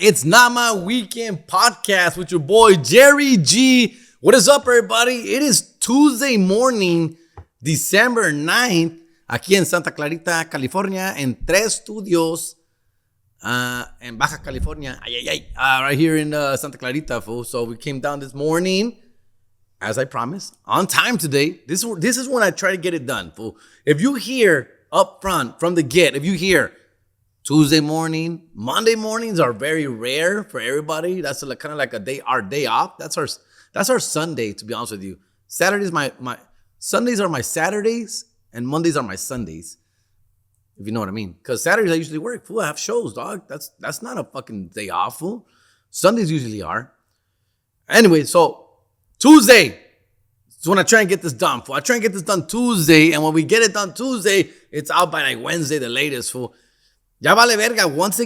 It's not my weekend podcast with your boy Jerry G. What is up, everybody? It is Tuesday morning, December 9th, aquí en Santa Clarita, California, en Tres Studios, en Baja California, right here in Santa Clarita, fool. So we came down this morning, as I promised, on time today. This is when I try to get it done, fool. If you hear up front from the get, if you hear Tuesday morning, Monday mornings are very rare for everybody. That's kind of like our day off. That's our Sunday, to be honest with you. Saturdays, my Sundays are my Saturdays, and Mondays are my Sundays. If you know what I mean. Because Saturdays I usually work. Fool, I have shows, dog. That's not a fucking day off, fool. Sundays usually are. Anyway, so Tuesday is when I try and get this done, fool. I try and get this done Tuesday, and when we get it done Tuesday, it's out by like Wednesday, the latest, fool. Ya vale verga. Once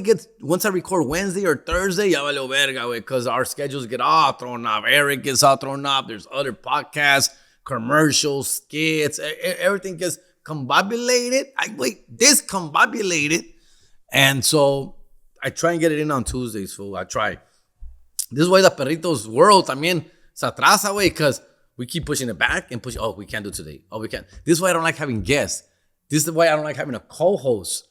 I record Wednesday or Thursday, ya vale verga, because our schedules get all thrown off. Eric gets all thrown off. There's other podcasts, commercials, skits. Everything gets discombobulated. Discombobulated. And so I try and get it in on Tuesdays, fool. I try. This is why the Perritos world también se atrasa, because we keep pushing it back and pushing. Oh, we can't do today. Oh, we can't. This is why I don't like having guests. This is why I don't like having a co-host.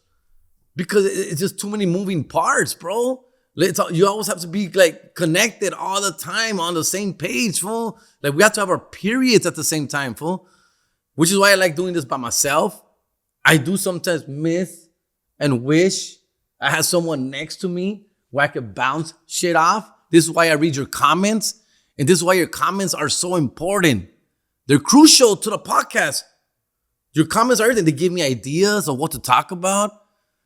Because it's just too many moving parts, bro. You always have to be like connected all the time on the same page, fool. Like we have to have our periods at the same time, fool. Which is why I like doing this by myself. I do sometimes miss and wish I had someone next to me where I could bounce shit off. This is why I read your comments. And this is why your comments are so important. They're crucial to the podcast. Your comments are everything. They give me ideas of what to talk about.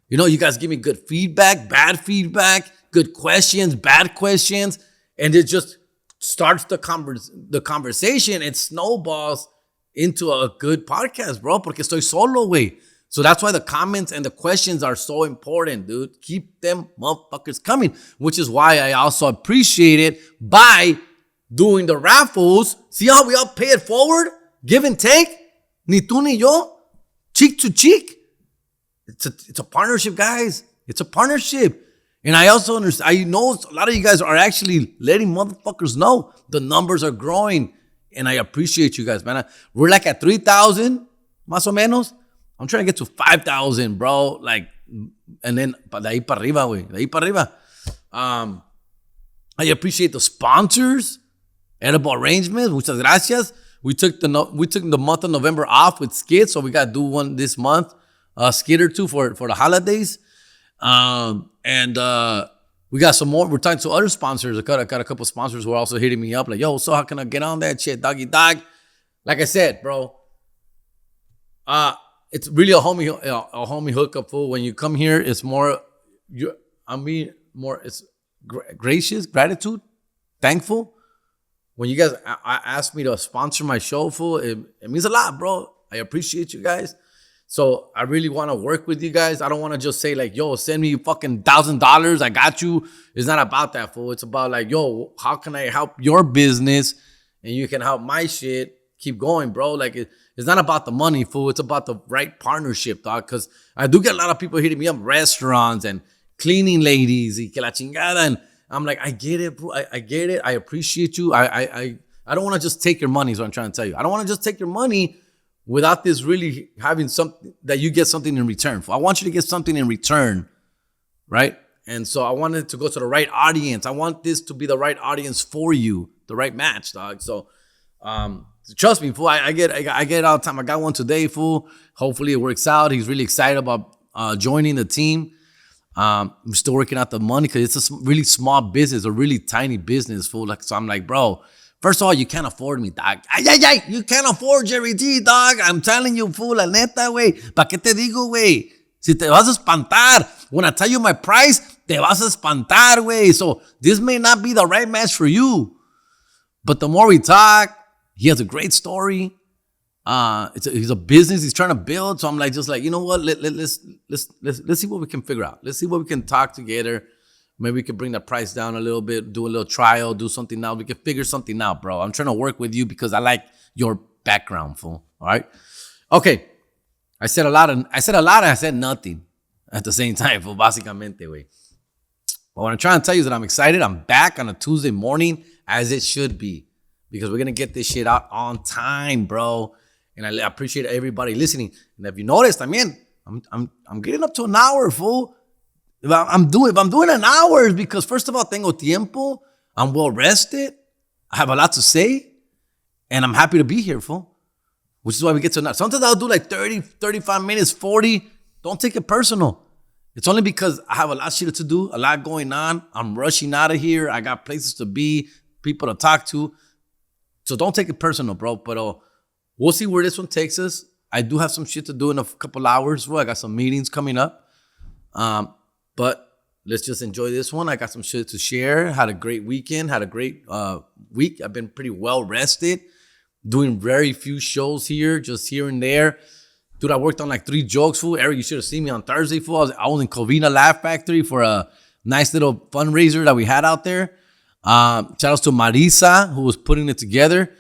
You know, you guys give me good feedback, bad feedback, good questions, bad questions, and it just starts the conversation. It snowballs into a good podcast, bro, porque estoy solo, güey. So that's why the comments and the questions are so important, dude. Keep them motherfuckers coming, which is why I also appreciate it by doing the raffles. See how we all pay it forward? Give and take? Ni tú ni yo? Cheek to cheek? It's a partnership, guys. It's a partnership. And I also understand, I know a lot of you guys are actually letting motherfuckers know the numbers are growing. And I appreciate you guys, man. We're like at 3,000, más o menos. I'm trying to get to 5,000, bro. Like, and then, de ahí para arriba, güey. De ahí para arriba. I appreciate the sponsors. Edible Arraignments, muchas gracias. We took the month of November off with skits, so we got to do one this month. A skit or two for the holidays. And we got some more. We're talking to other sponsors. I got a couple sponsors who are also hitting me up like, yo, so how can I get on that shit, doggy dog? Like I said, bro, it's really a homie hookup, fool. When you come here, it's more, it's gracious, gratitude, thankful. When you guys ask me to sponsor my show, fool, it means a lot, bro. I appreciate you guys. So I really want to work with you guys. I don't want to just say like, yo, send me fucking $1,000. I got you. It's not about that, fool. It's about like, yo, how can I help your business and you can help my shit keep going, bro? Like it's not about the money, fool. It's about the right partnership, dog. Because I do get a lot of people hitting me up, restaurants and cleaning ladies, y que la chingada. And I'm like, I get it, bro. I get it. I appreciate you. I don't want to just take your money is what I'm trying to tell you. I don't want to just take your money without this really having something that you get something in return. I want you to get something in return, right? And so I wanted to go to the right audience. I want this to be the right audience for you, the right match, dog. So trust me, fool. I get it all the time. I got one today, fool. Hopefully it works out. He's really excited about joining the team. I'm still working out the money because it's a really small business, a really tiny business, fool. Like, so I'm like, bro, first of all, you can't afford me, dog. You can't afford Jerry G, dog. I'm telling you, fool, la neta, güey. ¿Para qué te digo, güey? Si te vas a espantar. When I tell you my price, te vas a espantar, güey. So this may not be the right match for you. But the more we talk, he has a great story. He's a business he's trying to build. So I'm like, just like, you know what? Let's see what we can figure out. Let's see what we can talk together. Maybe we could bring the price down a little bit, do a little trial, do something now. We can figure something out, bro. I'm trying to work with you because I like your background, fool. All right? Okay. I said a lot and I said nothing at the same time, fool, básicamente, güey. But what I'm trying to tell you is that I'm excited. I'm back on a Tuesday morning as it should be, because we're going to get this shit out on time, bro. And I appreciate everybody listening. And if you noticed, I'm getting up to an hour, fool. If I'm doing an hour, it's because first of all, tengo tiempo. I'm well rested. I have a lot to say. And I'm happy to be here, fool. Which is why we get to now. Sometimes I'll do like 30, 35 minutes, 40. Don't take it personal. It's only because I have a lot of shit to do, a lot going on. I'm rushing out of here. I got places to be, people to talk to. So don't take it personal, bro. But we'll see where this one takes us. I do have some shit to do in a couple hours, bro. I got some meetings coming up. But let's just enjoy this one. I got some shit to share. Had a great weekend. Had a great week. I've been pretty well rested. Doing very few shows here, just here and there. Dude, I worked on like 3 jokes, fool. Eric, you should have seen me on Thursday, fool. I was in Covina Laugh Factory for a nice little fundraiser that we had out there. Shout outs to Marisa, who was putting it together.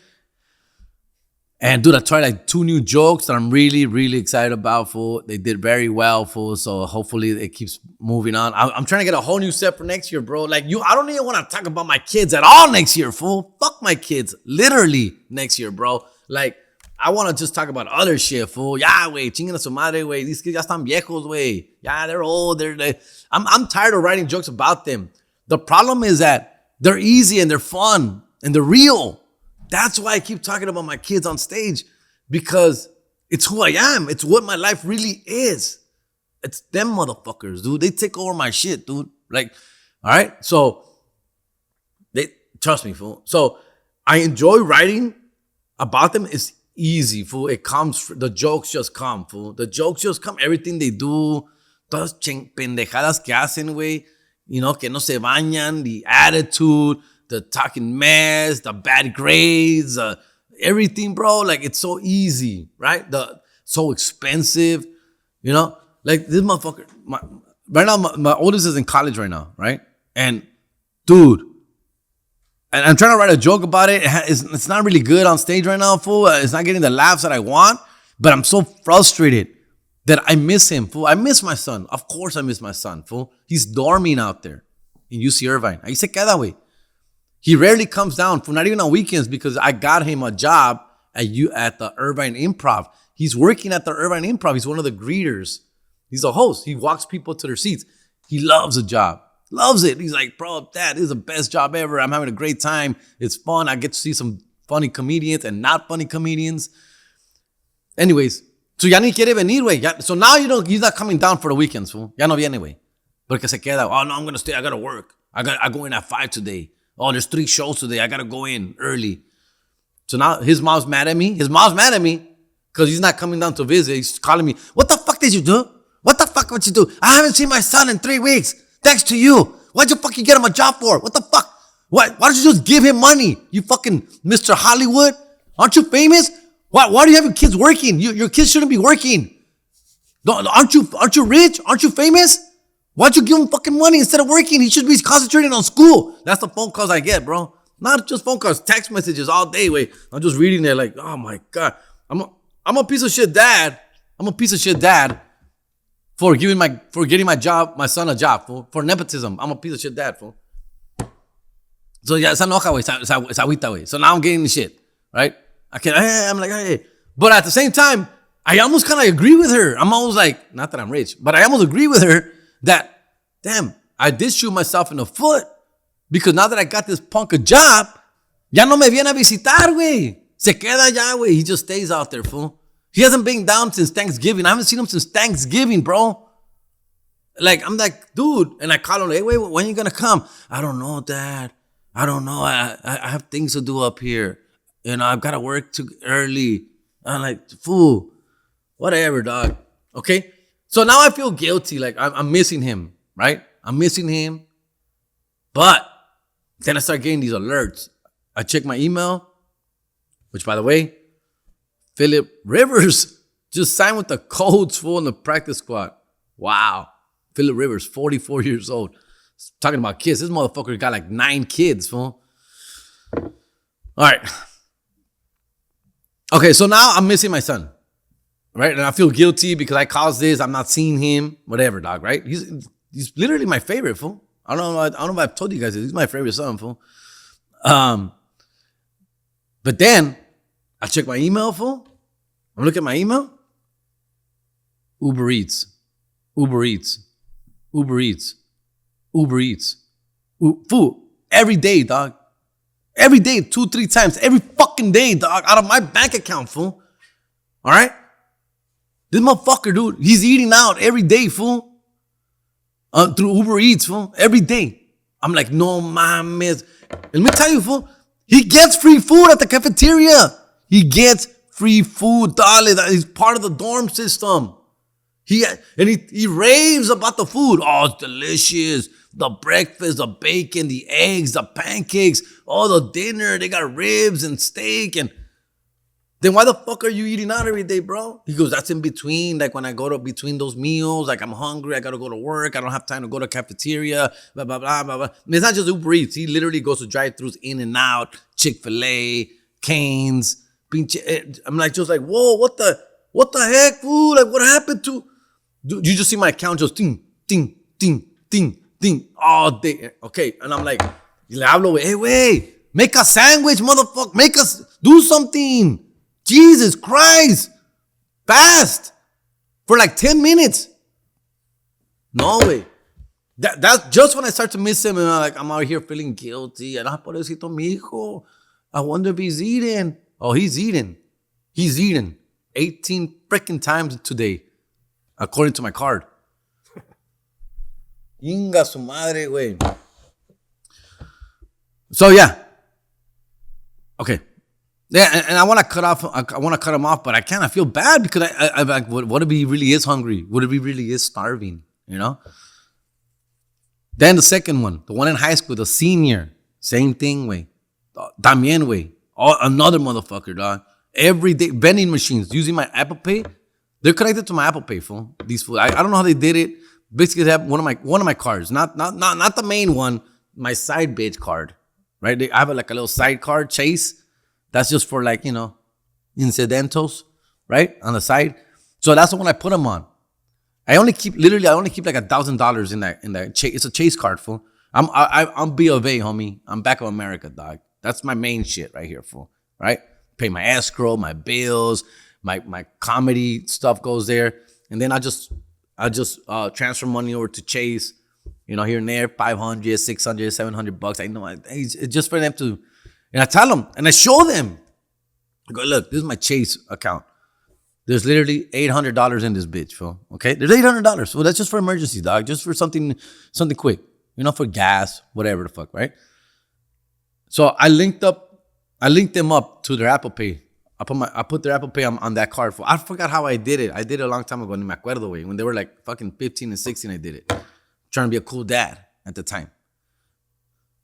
And dude, I tried like 2 new jokes that I'm really, really excited about, fool. They did very well, fool. So hopefully it keeps moving on. I'm trying to get a whole new set for next year, bro. Like I don't even want to talk about my kids at all next year, fool. Fuck my kids. Literally next year, bro. Like, I want to just talk about other shit, fool. Yeah, wey, chinguen a su madre, wey. These kids ya están viejos, wey. Yeah, they're old. I'm tired of writing jokes about them. The problem is that they're easy and they're fun and they're real. That's why I keep talking about my kids on stage, because it's who I am. It's what my life really is. It's them motherfuckers, dude. They take over my shit, dude. Like, all right? So, trust me, fool. So, I enjoy writing about them. It's easy, fool. It comes, the jokes just come, fool. The jokes just come. Everything they do, todas pendejadas que hacen, güey. You know, que no se bañan, the attitude, the talking mess, the bad grades, everything, bro. Like, it's so easy, right? So expensive, you know? Like, this motherfucker, right now, my oldest is in college right now, right? And, dude, and I'm trying to write a joke about it. It's not really good on stage right now, fool. It's not getting the laughs that I want. But I'm so frustrated that I miss him, fool. I miss my son. Of course I miss my son, fool. He's dorming out there in UC Irvine. Ahí se queda, güey. He rarely comes down, fool. Not even on weekends, because I got him a job at the Irvine Improv. He's working at the Irvine Improv. He's one of the greeters. He's a host. He walks people to their seats. He loves the job. Loves it. He's like, bro, Dad, this is the best job ever. I'm having a great time. It's fun. I get to see some funny comedians and not funny comedians. Anyways, so ya ni quiere venir, güey. So now he's not coming down for the weekends, fool. Ya no viene, güey. Porque se queda. Oh, no, I'm going to stay. I got to work. I go in at 5 today. Oh, there's 3 shows today. I got to go in early. So now his mom's mad at me. His mom's mad at me because he's not coming down to visit. He's calling me. What the fuck did you do? What the fuck would you do? I haven't seen my son in 3 weeks. Thanks to you. Why'd you fucking get him a job for? What the fuck? Why don't you just give him money? You fucking Mr. Hollywood? Aren't you famous? Why do you have your kids working? Your kids shouldn't be working. Aren't you rich? Aren't you famous? Why'd you give him fucking money instead of working? He should be concentrating on school. That's the phone calls I get, bro. Not just phone calls, text messages all day. Wait, I'm just reading it like, oh my God. I'm a piece of shit dad. I'm a piece of shit dad. For getting my son a job, fool. For nepotism. I'm a piece of shit dad, fool. So yeah, esa enoja, güey. Esa agüita, güey. So now I'm getting the shit, right? I'm like, hey. But at the same time, I almost kind of agree with her. I'm almost like, not that I'm rich, but I almost agree with her that, damn, I did shoot myself in the foot, because now that I got this punk a job, ya no me viene a visitar, güey. Se queda ya, güey. He just stays out there, fool. He hasn't been down since Thanksgiving. I haven't seen him since Thanksgiving, bro. Like, I'm like, dude. And I call him, hey, wait, when are you going to come? I don't know, Dad. I don't know. I have things to do up here. You know, I've got to work too early. I'm like, fool, whatever, dog. Okay? So now I feel guilty. Like, I'm missing him, right? I'm missing him. But then I start getting these alerts. I check my email, which, by the way, Philip Rivers just signed with the Colts, fool, in the practice squad. Wow. Philip Rivers, 44 years old. Talking about kids. This motherfucker got like 9 kids, fool. All right. Okay, so now I'm missing my son, right? And I feel guilty because I caused this. I'm not seeing him. Whatever, dog, right? He's literally my favorite, fool. I don't know if I've told you guys this. He's my favorite son, fool. But then I check my email, fool. I'm looking at my email. Uber Eats. Fool. Every day, dog. Every day, 2-3 times. Every fucking day, dog. Out of my bank account, fool. All right? This motherfucker, dude, he's eating out every day, fool. Through Uber Eats, fool. Every day. I'm like, no mames. Let me tell you, fool. He gets free food at the cafeteria. He gets free food, dale. He's part of the dorm system. He raves about the food. Oh, it's delicious. The breakfast, the bacon, the eggs, the pancakes. Oh, the dinner. They got ribs and steak. And then why the fuck are you eating out every day, bro? He goes, that's in between. Like when I go to between those meals, like I'm hungry. I got to go to work. I don't have time to go to cafeteria. Blah, blah, blah, blah, blah. And it's not just Uber Eats. He literally goes to drive-thrus In-N-Out, Chick-fil-A, Cane's. I'm like, just like, whoa, what the heck, fool? Like, what happened to... Dude, you just see my account just ding, ding, ding, ding, ding all day. Okay, and I'm like, le hablo, hey, wait, make a sandwich, motherfucker. Do something. Jesus Christ. Fast. For like 10 minutes. No way. That's just when I start to miss him and I'm out here feeling guilty. And pobrecito mi hijo. I wonder if he's eating. Oh, he's eating. He's eating 18 freaking times today. According to my card. Inga su madre, güey. So yeah. Okay. Yeah, and I want to cut him off, but I can't. I feel bad because I like, what if he really is hungry? What if he really is starving? You know? Then the second one, the one in high school, the senior, same thing, way. También, way. Another motherfucker, dog. Every day, vending machines, using my Apple Pay. They're connected to my Apple Pay, fool. These fools. I don't know how they did it. Basically, they have one of my cards, not the main one, my side bitch card, right? I have like a little side card, Chase. That's just for like, incidentals, right? On the side. So that's the one I put them on. I only keep like $1,000 in that. It's a Chase card, fool. I'm BofA, homie. I'm back of America, dog. That's my main shit right here, fool. Right? Pay my escrow, my bills. My comedy stuff goes there, and then I just transfer money over to Chase, here and there, $500, $600, $700. I know it's just for them to, and I tell them and I show them. I go, look, this is my Chase account. There's literally $800 in this bitch, fool. Okay, there's $800. Well, that's just for emergency, dog. Just for something quick, for gas, whatever the fuck, right? So I linked them up to their Apple Pay. I put their Apple Pay on that card. I forgot how I did it. I did it a long time ago. Ni me acuerdo, güey. When they were like fucking 15 and 16, I did it. Trying to be a cool dad at the time.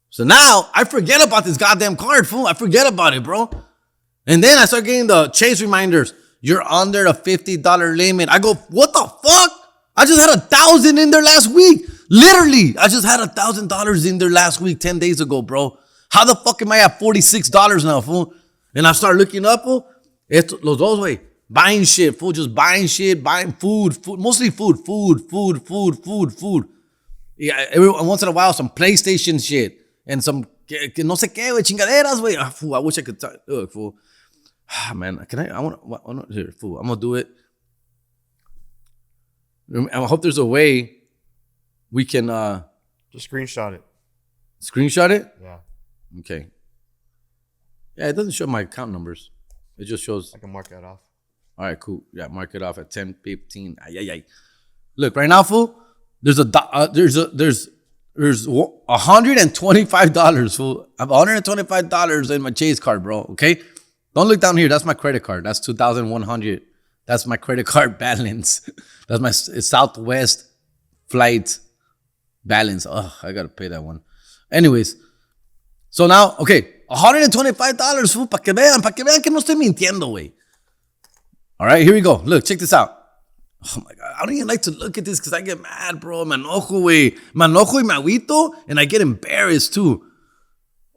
So now I forget about this goddamn card, fool. I forget about it, bro. And then I start getting the Chase reminders. You're under the $50 limit. I go, what the fuck? I just had $1,000 in there last week. Literally, I just had $1,000 in there last week, 10 days ago, bro. How the fuck am I at $46 now, fool? And I start looking up, fool. Los dos, way. Buying shit, fool. Just buying shit, buying food. Mostly food. Yeah, every once in a while, some PlayStation shit. And some, no sé qué, wey, chingaderas, wey. Fool, I wish I could, fool. Man, here, fool. I'm gonna do it. I hope there's a way we can, just screenshot it. Screenshot it? Yeah. Okay. Yeah, it doesn't show my account numbers. It just shows. I can mark that off. All right, cool. Yeah, mark it off at 10:15. Ay. Look, right now, fool. There's $125, fool. I have $125 in my Chase card, bro. Okay, don't look down here. That's my credit card. That's $2,100. That's my credit card balance. That's my Southwest flight balance. Oh, I gotta pay that one. Anyways, so now, okay. $125, fool, para que vean que no estoy mintiendo, güey. All right, here we go. Look, check this out. Oh my God, I don't even like to look at this because I get mad, bro. Me enojo, güey. Me enojo y me agüito, and I get embarrassed too.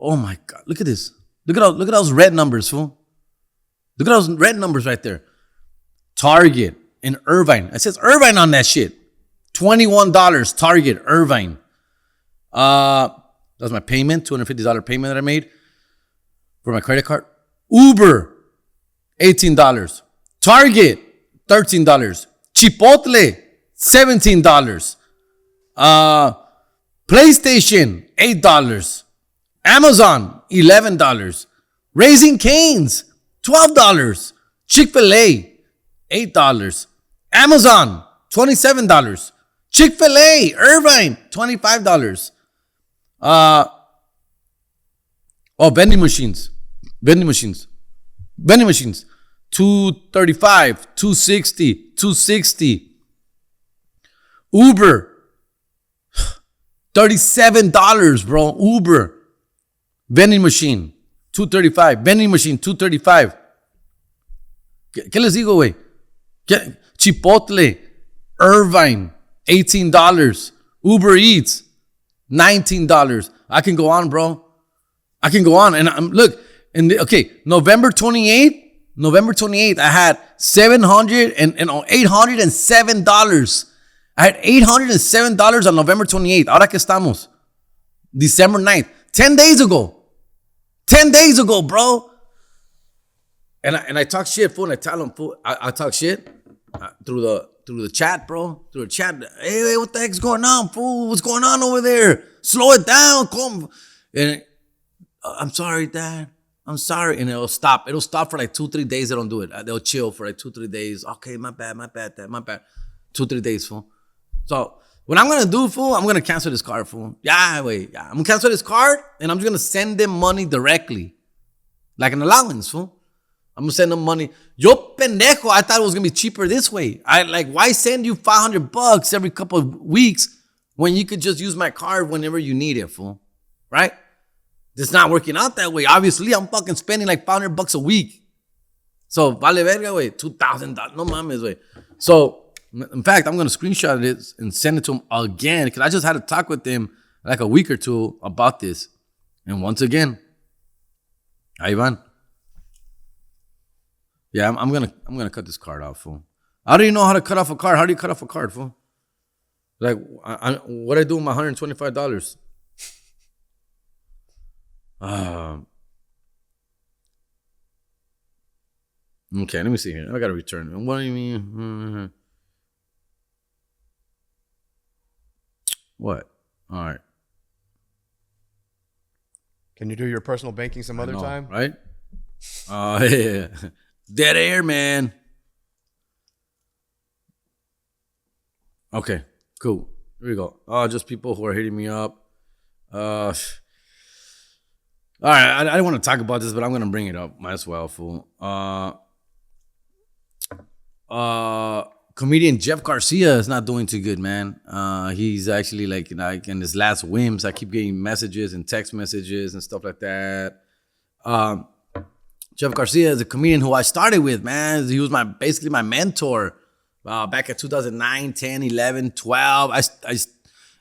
Oh my God, look at this. Look at those red numbers, fool. Look at those red numbers right there. Target in Irvine. It says Irvine on that shit. $21, Target, Irvine. That's my payment, $250 payment that I made for my credit card. Uber, $18. Target, $13. Chipotle, $17. PlayStation, $8. Amazon, $11. Raising Cane's, $12. Chick-fil-A, $8. Amazon, $27. Chick-fil-A, Irvine, $25. Vending machines, $235, $260, $260. Uber, $37, bro. Uber, vending machine, $235. Vending machine, $235. ¿Qué les digo, güey? Chipotle, Irvine, $18. Uber Eats, $19. I can go on, bro. I can go on. And look, November 28th, I had $807. I had $807 on November 28th. Ahora que estamos, December 9th. 10 days ago. 10 days ago, bro. And I talk shit, fool, and I tell them, fool, I talk shit through the chat, bro. Through the chat. Hey, what the heck's going on, fool? What's going on over there? Slow it down. Come. And I'm sorry, Dad. I'm sorry. And it'll stop. It'll stop for like 2-3 days. They don't do it. They'll chill for like 2-3 days. Okay, my bad, Dad. My bad. 2-3 days, fool. So what I'm going to do, fool, I'm going to cancel this card, fool. Yeah. I'm going to cancel this card, and I'm just going to send them money directly. Like an allowance, fool. I'm going to send them money. Yo, pendejo, I thought it was going to be cheaper this way. Why send you $500 every couple of weeks when you could just use my card whenever you need it, fool? Right? It's not working out that way. Obviously, I'm fucking spending like $500 a week. So, vale verga, güey. $2,000. No mames, güey. So, in fact, I'm going to screenshot it and send it to him again because I just had a talk with him like a week or two about this. And once again, Ivan. Yeah, I'm gonna cut this card off, fool. I don't even know how to cut off a card. How do you cut off a card, fool? Like, what I do with my $125? Okay, let me see here. I gotta return. What do you mean? What? All right. Can you do your personal banking some other time? Right? Yeah. Dead air, man. Okay, cool. Here we go. Just people who are hitting me up. All right, I didn't want to talk about this, but I'm gonna bring it up. Might as well, fool. Comedian Jeff Garcia is not doing too good, man. He's actually like in his last whims. I keep getting messages and text messages and stuff like that. Jeff Garcia is a comedian who I started with, man. He was basically my mentor back in 2009, 10, 11, 12.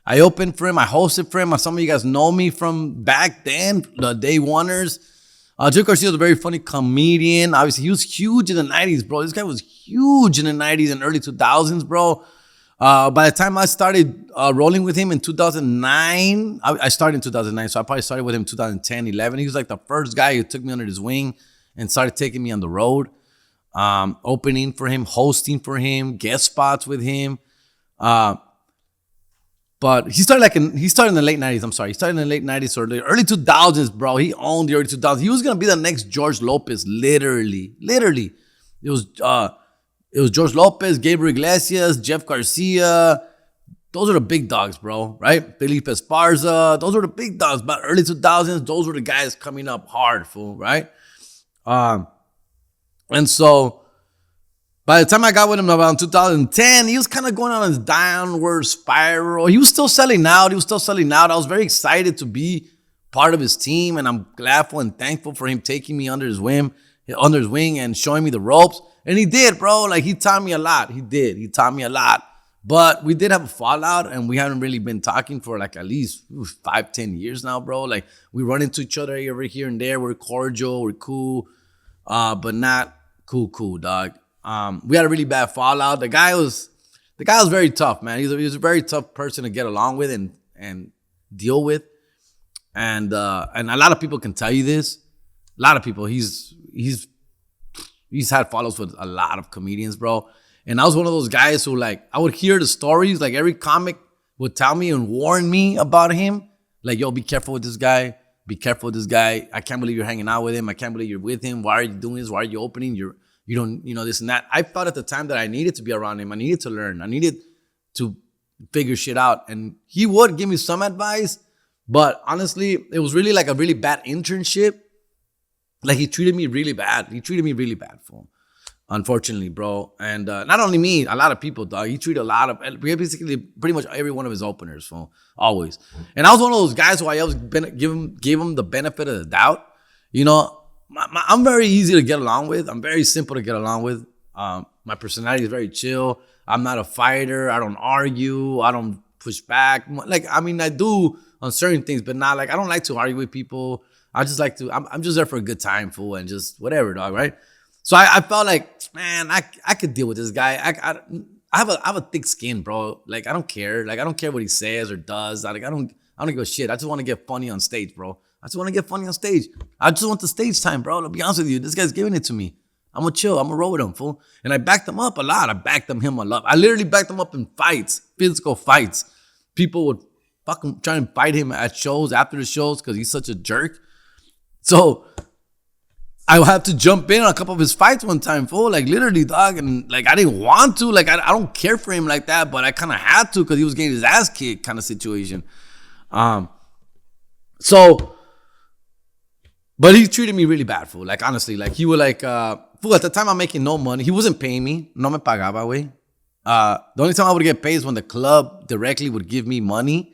I opened for him. I hosted for him. Some of you guys know me from back then, the day oneers. Jeff Garcia was a very funny comedian. Obviously, he was huge in the 90s, bro. This guy was huge in the 90s and early 2000s, bro. By the time I started rolling with him in 2009, I started in 2009, so I probably started with him in 2010, 11. He was like the first guy who took me under his wing and started taking me on the road, opening for him, hosting for him, guest spots with him. But he started in the late 90s. I'm sorry. He started in the late 90s or the early 2000s, bro. He owned the early 2000s. He was going to be the next George Lopez, literally. It was George Lopez, Gabriel Iglesias, Jeff Garcia. Those are the big dogs, bro, right? Felipe Esparza. Those are the big dogs. But early 2000s, those were the guys coming up hard, fool, right? And so by the time I got with him around 2010, he was kind of going on his downward spiral. He was still selling out. I was very excited to be part of his team, and I'm gladful and thankful for him taking me under his wing and showing me the ropes. And he did, bro. Like, he taught me a lot. He taught me a lot. But we did have a fallout, and we haven't really been talking for like at least 5-10 years now, bro. Like, we run into each other over here and there. We're cordial, we're cool, but not cool, dog. We had a really bad fallout. The guy was very tough, man. He was a very tough person to get along with and deal with. And a lot of people can tell you this. A lot of people, he's had follows with a lot of comedians, bro. And I was one of those guys who, like, I would hear the stories. Like, every comic would tell me and warn me about him. Like, yo, be careful with this guy. Be careful with this guy. I can't believe you're hanging out with him. I can't believe you're with him. Why are you doing this? Why are you opening? You don't, this and that. I felt at the time that I needed to be around him. I needed to learn. I needed to figure shit out. And he would give me some advice. But honestly, it was really like a really bad internship. Like, he treated me really bad. Fool. Unfortunately, bro. And not only me, a lot of people, dog. He treated basically pretty much every one of his openers, fool. Always. And I was one of those guys who I always gave him the benefit of the doubt. I'm very easy to get along with. I'm very simple to get along with. My personality is very chill. I'm not a fighter. I don't argue. I don't push back. Like, I mean, I do on certain things, but not like, I don't like to argue with people. I just like to, I'm just there for a good time, fool, and just whatever, dog, right? So I felt like, man, I could deal with this guy. I have a thick skin, bro. Like, I don't care. Like, I don't care what he says or does. I don't give a shit. I just want to get funny on stage, bro. I just want to get funny on stage. I just want the stage time, bro. To be honest with you, this guy's giving it to me. I'm gonna chill. I'm gonna roll with him, fool. And I backed him up a lot. him a lot. I literally backed him up in fights, physical fights. People would fucking try and fight him at shows, after the shows, because he's such a jerk. So I would have to jump in on a couple of his fights one time, fool. Like, literally, dog. And like, I didn't want to. Like, I don't care for him like that, but I kind of had to because he was getting his ass kicked, kind of situation. But he treated me really bad, fool. Like, honestly, like, he would like, fool, at the time I'm making no money. He wasn't paying me. No me pagaba, güey. The only time I would get paid is when the club directly would give me money.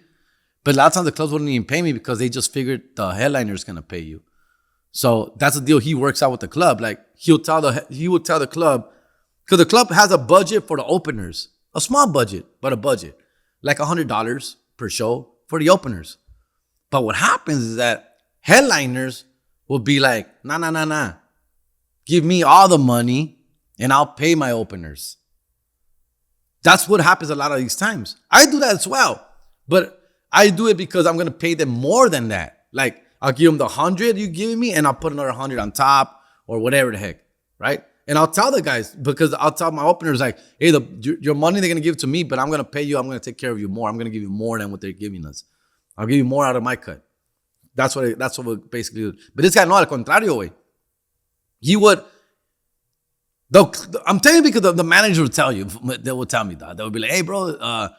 But a lot of times the clubs wouldn't even pay me because they just figured the headliner's going to pay you. So that's the deal he works out with the club. Like, he would tell the club, because the club has a budget for the openers. A small budget, but a budget. Like $100 per show for the openers. But what happens is that headliners will be like, nah. Give me all the money and I'll pay my openers. That's what happens a lot of these times. I do that as well. But I do it because I'm going to pay them more than that. Like, I'll give them the 100 you giving me and I'll put another 100 on top or whatever the heck, right? And I'll tell the guys, because I'll tell my openers, like, hey, your money they're going to give to me, but I'm going to pay you. I'm going to take care of you more. I'm going to give you more than what they're giving us. I'll give you more out of my cut. That's what we basically do. But this guy, no, al contrario, way. He would, I'm telling you because the manager will tell you, they will tell me that. They'll be like, hey, bro,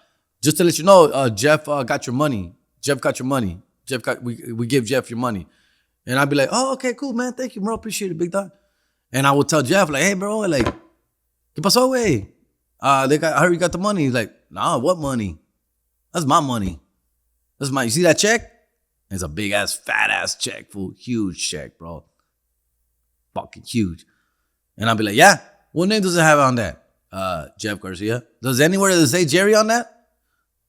just to let you know, Jeff got your money. We give Jeff your money. And I'd be like, oh, okay, cool, man. Thank you, bro. Appreciate it, big dog. And I would tell Jeff, like, hey, bro, like, ¿qué pasó, güey? I heard you got the money. He's like, nah, what money? That's my money. You see that check? It's a big ass, fat ass check, fool. Huge check, bro. Fucking huge. And I'll be like, yeah, what name does it have on that? Jeff Garcia. Does anywhere does it say Jerry on that?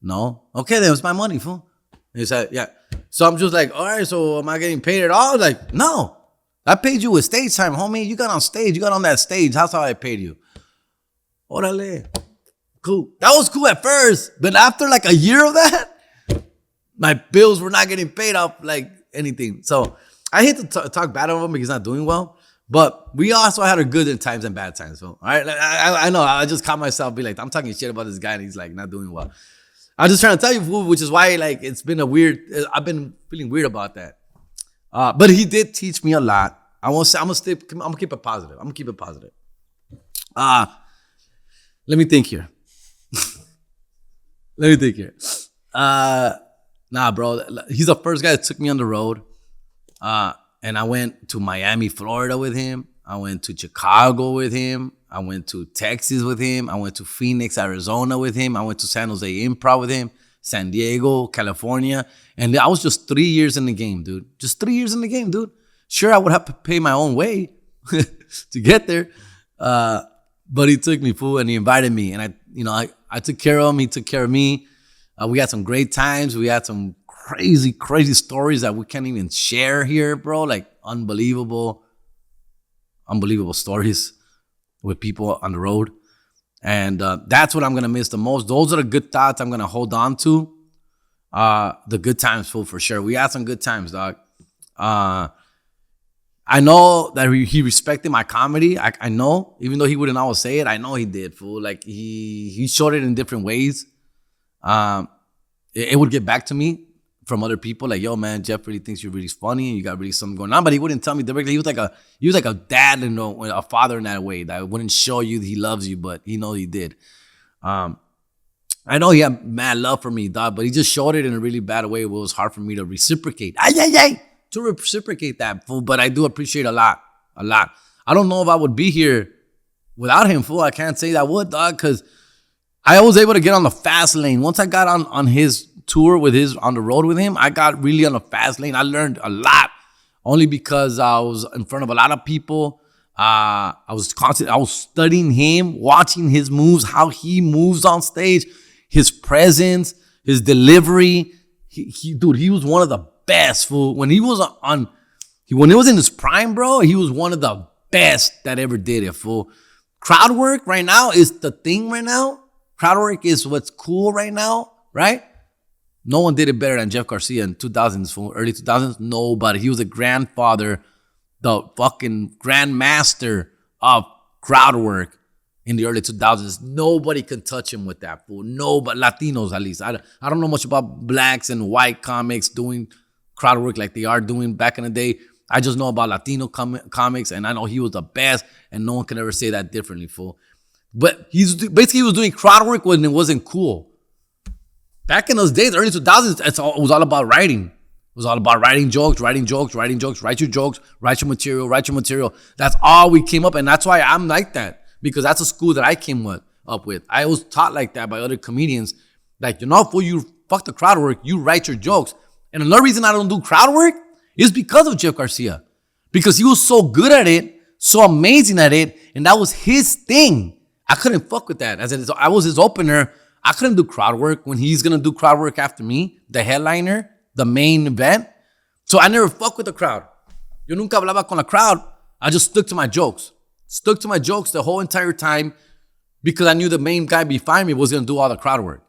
No. Okay, then it's my money, fool. And he said, yeah. So I'm just like, all right, so am I getting paid at all? Like, no. I paid you with stage time, homie. You got on stage. You got on that stage. That's how I paid you. Orale. Cool. That was cool at first. But after like a year of that, my bills were not getting paid off like anything. So I hate to talk bad of him because he's not doing well. But we also had our good times and bad times. So, all right. Like, I know. I just caught myself be like, I'm talking shit about this guy and he's like not doing well. I'm just trying to tell you, which is why like it's been I've been feeling weird about that. But he did teach me a lot. I'm gonna keep it positive. Let me think here. Nah, bro. He's the first guy that took me on the road. And I went to Miami, Florida with him. I went to Chicago with him. I went to Texas with him. I went to Phoenix, Arizona with him. I went to San Jose Improv with him. San Diego, California. And I was just 3 years in the game, dude. Just 3 years in the game, dude. Sure, I would have to pay my own way to get there. But he took me, fool, and he invited me. And I took care of him. He took care of me. We had some great times. We had some crazy, crazy stories that we can't even share here, bro. Like unbelievable stories with people on the road. And that's what I'm going to miss the most. Those are the good thoughts I'm going to hold on to. The good times, fool, for sure. We had some good times, dog. I know that he respected my comedy. I know, even though he wouldn't always say it, I know he did, fool. Like, he showed it in different ways. It would get back to me from other people, like, yo, man, Jeff really thinks you're really funny and you got really something going on. But he wouldn't tell me directly. He was like a dad and a father in that way, that wouldn't show you that he loves you, but he knows he did. I know he had mad love for me, dog, but he just showed it in a really bad way. It was hard for me to reciprocate. To reciprocate that, fool. But I do appreciate a lot. I don't know if I would be here without him, fool. I can't say that I would, dog, because I was able to get on the fast lane. Once I got on his tour on the road with him, I got really on the fast lane. I learned a lot, only because I was in front of a lot of people. I was studying him, watching his moves, how he moves on stage, his presence, his delivery. He was one of the best, fool. When he was when he was in his prime, bro, he was one of the best that ever did it, fool. Crowd work right now is the thing right now. Crowd work is what's cool right now, right? No one did it better than Jeff Garcia in 2000s, fool. Early 2000s, nobody. He was a grandfather, the fucking grandmaster of crowd work in the early 2000s. Nobody can touch him with that, fool. Nobody, Latinos at least. I don't know much about blacks and white comics doing crowd work like they are doing back in the day. I just know about Latino comics, and I know he was the best, and no one can ever say that differently, fool. But he was doing crowd work when it wasn't cool. Back in those days, early 2000s, it was all about writing. It was all about writing jokes. Write your jokes, write your material. That's all we came up, and that's why I'm like that, because that's a school that I came up with. I was taught like that by other comedians. Like, fool, you fuck the crowd work, you write your jokes. And another reason I don't do crowd work is because of Jeff Garcia. Because he was so good at it, so amazing at it, and that was his thing. I couldn't fuck with that. As I was his opener, I couldn't do crowd work when he's going to do crowd work after me, the headliner, the main event. So I never fuck with the crowd. Yo nunca hablaba con la crowd. I just stuck to my jokes. Stuck to my jokes the whole entire time because I knew the main guy behind me was going to do all the crowd work.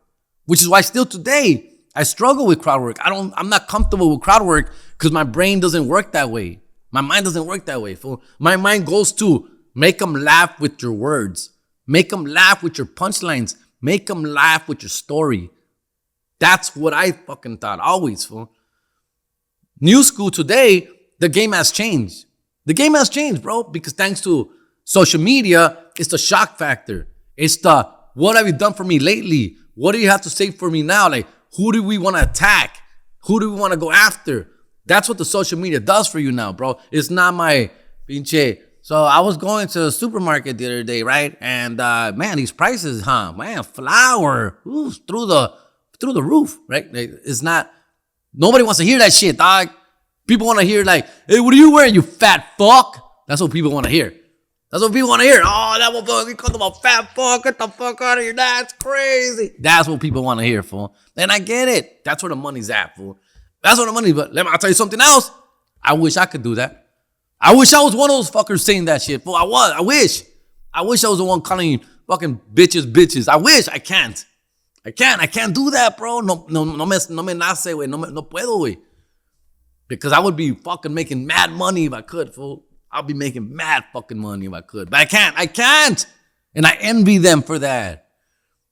Which is why still today, I struggle with crowd work. I'm not comfortable with crowd work because my brain doesn't work that way. My mind doesn't work that way. My mind goes to make them laugh with your words. Make them laugh with your punchlines. Make them laugh with your story. That's what I fucking thought always, fool. New school today, the game has changed. The game has changed, bro, because thanks to social media, it's the shock factor. It's the, what have you done for me lately? What do you have to say for me now? Like, who do we want to attack? Who do we want to go after? That's what the social media does for you now, bro. It's not my pinche. So I was going to the supermarket the other day, right? And man, these prices, man, flour, through the roof, right? It's not. Nobody wants to hear that shit, dog. People want to hear like, hey, what are you wearing, you fat fuck? That's what people want to hear. That's what people want to hear. Oh, that motherfucker, he called him a fat fuck. Get the fuck out of here. That's crazy. That's what people want to hear, fool. And I get it. That's where the money's at, fool. That's where the money's at. But I'll tell you something else. I wish I could do that. I wish I was one of those fuckers saying that shit, fool. I wish I was the one calling fucking bitches. I wish. I can't. I can't do that, bro. No me nace, güey. No puedo, güey. Because I would be fucking making mad money if I could, fool. I'll be making mad fucking money if I could. But I can't. And I envy them for that.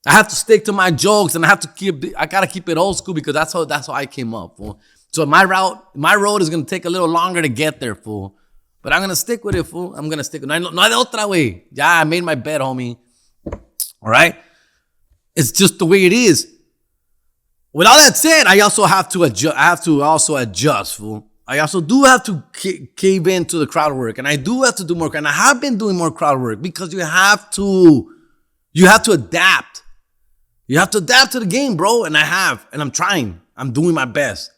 I have to stick to my jokes, and I gotta keep it old school because that's how I came up, fool. So my road is gonna take a little longer to get there, fool. But I'm gonna stick with it, fool. I'm gonna stick with it. No hay de otra, güey. Yeah, I made my bed, homie. All right? It's just the way it is. With all that said, I also have to adjust. I have to also adjust, fool. I also do have to cave into the crowd work, and I do have to do more. And I have been doing more crowd work because you have to adapt. You have to adapt to the game, bro. And I have, and I'm trying. I'm doing my best.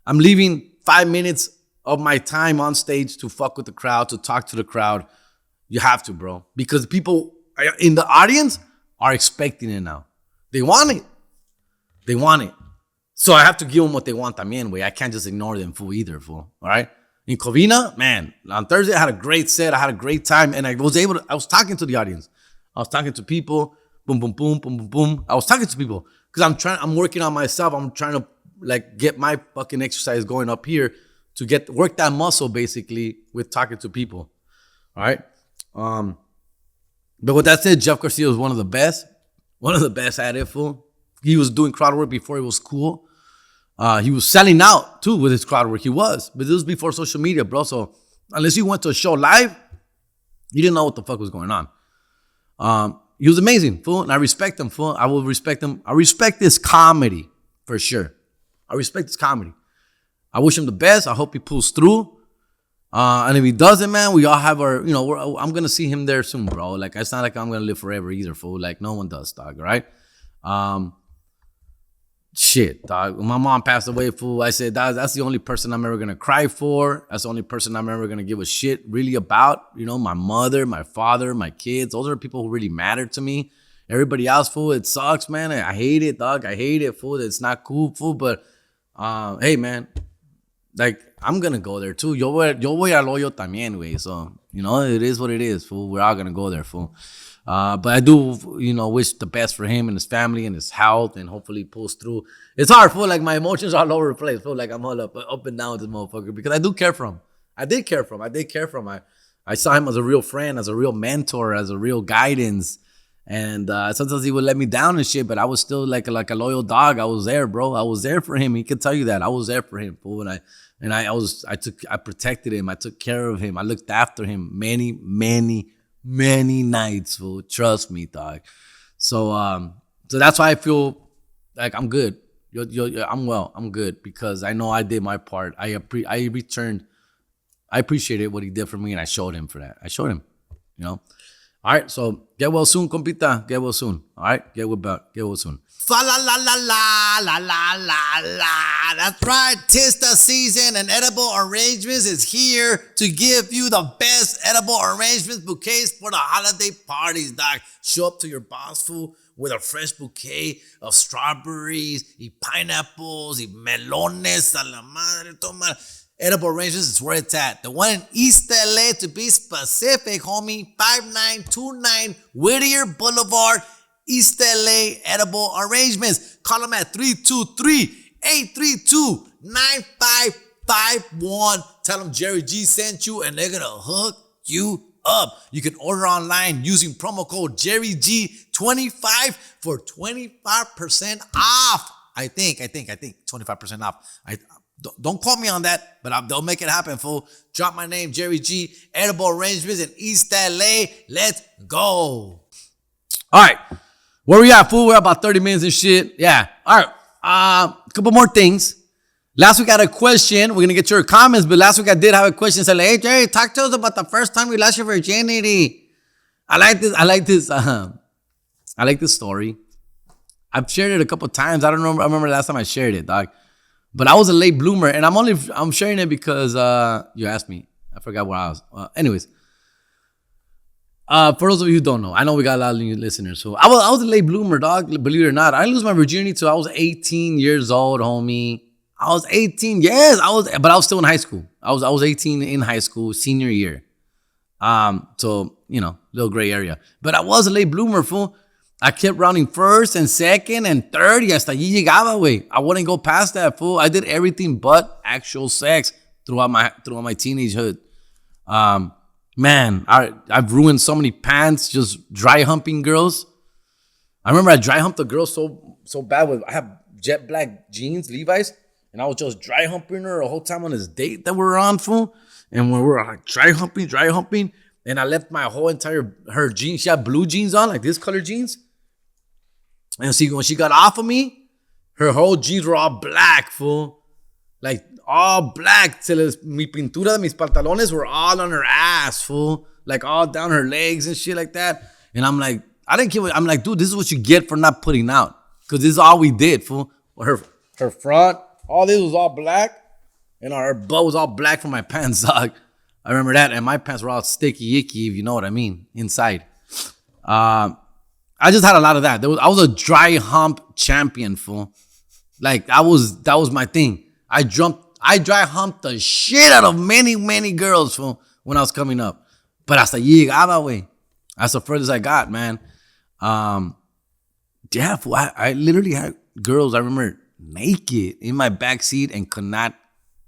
I'm leaving 5 minutes of my time on stage to fuck with the crowd, to talk to the crowd. You have to, bro, because people in the audience are expecting it now. They want it. They want it. So I have to give them what they want también, way. I can't just ignore them, fool, either, fool. All right? In Covina, man, on Thursday, I had a great set. I had a great time, and I was talking to the audience. I was talking to people. Boom, boom, boom, boom, boom, boom. I was talking to people because I'm working on myself. I'm trying to get my fucking exercise going up here to work that muscle basically with talking to people. All right. But with that said, Jeff Garcia was one of the best at it, fool. He was doing crowd work before it was cool. He was selling out too with his crowd work. He was, but this was before social media, bro. So unless you went to a show live, you didn't know what the fuck was going on. He was amazing, fool, and I respect him, fool. I will respect him. I respect his comedy for sure. I respect his comedy. I wish him the best. I hope he pulls through. And if he doesn't, man, we all have our, I'm gonna see him there soon, bro. Like, it's not like I'm gonna live forever either, fool. Like, no one does, dog. All right. Shit, dog. When my mom passed away, fool, I said, that's the only person I'm ever gonna cry for. That's the only person I'm ever gonna give a shit really about. My mother, my father, my kids. Those are the people who really matter to me. Everybody else, fool, it sucks, man. I hate it, dog. I hate it, fool. It's not cool, fool. But hey, man, like, I'm gonna go there too. Yo voy al hoyo también, güey. So, it is what it is, fool. We're all gonna go there, fool. But I do, wish the best for him and his family and his health, and hopefully he pulls through. It's hard, fool. Like, my emotions are all over the place, fool. Like, I'm all up and down with this motherfucker because I do care for him. I did care for him. I saw him as a real friend, as a real mentor, as a real guidance. And sometimes he would let me down and shit, but I was still like a loyal dog. I was there, bro. I was there for him. He could tell you that. I was there for him, fool. And I protected him. I took care of him. I looked after him many, many, many nights, fool. Trust me, dog. So that's why I feel like I'm good. I'm well. I'm good because I know I did my part. I returned. I appreciated what he did for me, and I showed him for that. I showed him, All right, so get well soon, compita. Get well soon. All right, get well soon. Fa la la la la la la la la. That's right. 'Tis the season, and Edible Arrangements is here to give you the best edible arrangements bouquets for the holiday parties, dog. Show up to your boss, fool, with a fresh bouquet of strawberries, y pineapples, y melones, a la madre, toma. Edible Arrangements is where it's at. The one in East LA, to be specific, homie. 5929 Whittier Boulevard, East LA. Edible Arrangements. Call them at 323-832-9551. Tell them Jerry G sent you, and they're going to hook you up. You can order online using promo code JerryG25 for 25% off. I think 25% off. Don't quote me on that, but they'll make it happen, fool. Drop my name, Jerry G, Edible Arrangements in East LA. Let's go. All right. Where we at, fool? We're about 30 minutes and shit. Yeah. All right. A couple more things. Last week I had a question. We're going to get your comments, but last week I did have a question. Said, hey, Jerry, talk to us about the first time you lost your virginity. I like this story. I've shared it a couple times. I remember the last time I shared it, dog. But I was a late bloomer, and I'm sharing it because you asked me. I forgot where I was. Anyways, for those of you who don't know, I know we got a lot of new listeners. So I was a late bloomer, dog. Believe it or not, I didn't lose my virginity till I was 18 years old, homie. I was 18. Yes, but I was still in high school. I was 18 in high school, senior year. So little gray area. But I was a late bloomer, fool. I kept rounding first and second and third. Y hasta allí llegaba, güey. I wouldn't go past that, fool. I did everything but actual sex throughout my teenagehood. Man, I've ruined so many pants just dry humping girls. I remember I dry humped a girl so bad. I have jet black jeans, Levi's, and I was just dry humping her the whole time on this date that we were on, fool. And when we were like dry humping, and I left my whole her jeans. She had blue jeans on, like this color jeans. And see, when she got off of me, her whole jeans were all black, fool. Like, all black. Mi pintura de mis pantalones were all on her ass, fool. Like, all down her legs and shit like that. And I'm like, I didn't care. I'm like, dude, this is what you get for not putting out. Because this is all we did, fool. Her front, all this was all black. And her butt was all black from my pants, dog. I remember that. And my pants were all sticky, icky, if you know what I mean, inside. I just had a lot of that. I was a dry hump champion, fool. Like, that was my thing. I dry humped the shit out of many, many girls, fool, when I was coming up. But hasta llegaba, güey. That's the furthest I got, man. Yeah, fool. I literally had girls. I remember naked in my backseat and could not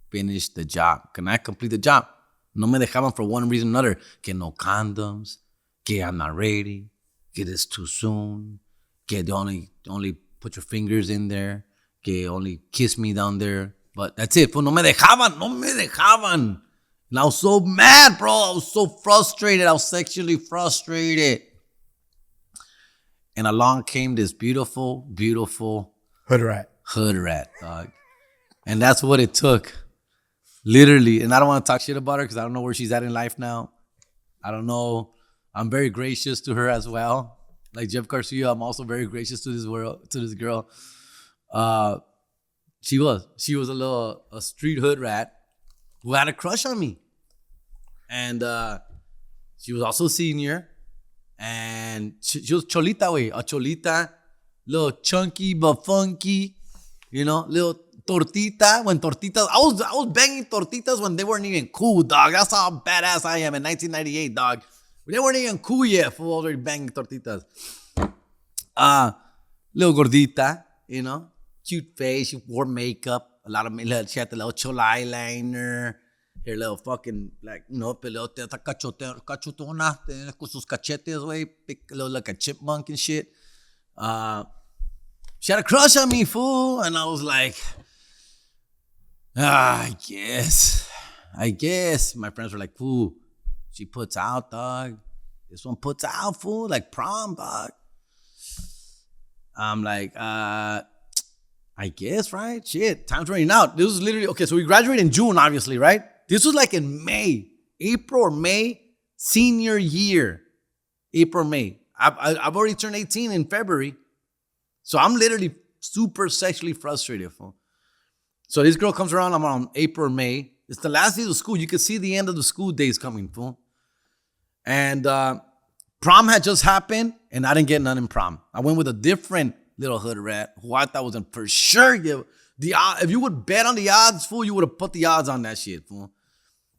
finish the job, could not complete the job. No me dejaban for one reason or another. Que no condoms, que I'm not ready, que it's too soon, que they only put your fingers in there, que only kiss me down there. But that's it. No me dejaban. And I was so mad, bro. I was so frustrated. I was sexually frustrated. And along came this beautiful, beautiful hood rat, dog. And that's what it took. Literally. And I don't want to talk shit about her because I don't know where she's at in life now. I don't know. I'm very gracious to her as well. Like Jeff Garcia, I'm also very gracious to this girl. She was a street hood rat who had a crush on me. And she was also a senior. And she was cholita, güey. A cholita, little chunky but funky, little tortita. When tortitas, I was banging tortitas when they weren't even cool, dog. That's how badass I am in 1998, dog. They weren't even cool yet, fool, already banging tortitas. Little gordita, cute face. She wore makeup. She had the little chola eyeliner. Her little fucking, pelote, cachotona, con sus cachetes, güey, like a chipmunk and shit. She had a crush on me, fool. And I was like, I guess. My friends were like, fool, she puts out, dog. This one puts out, fool, like prom, dog. I'm like, I guess, right? Shit, time's running out. This was literally, okay, so we graduated in June, obviously, right? This was like in April or May, senior year. April, May. I've already turned 18 in February. So I'm literally super sexually frustrated, fool. So this girl comes around, I'm on April or May. It's the last day of school. You can see the end of the school days coming, fool. And prom had just happened, and I didn't get none in prom. I went with a different little hood rat who I thought was in for sure. If you would bet on the odds, fool, you would have put the odds on that shit, fool.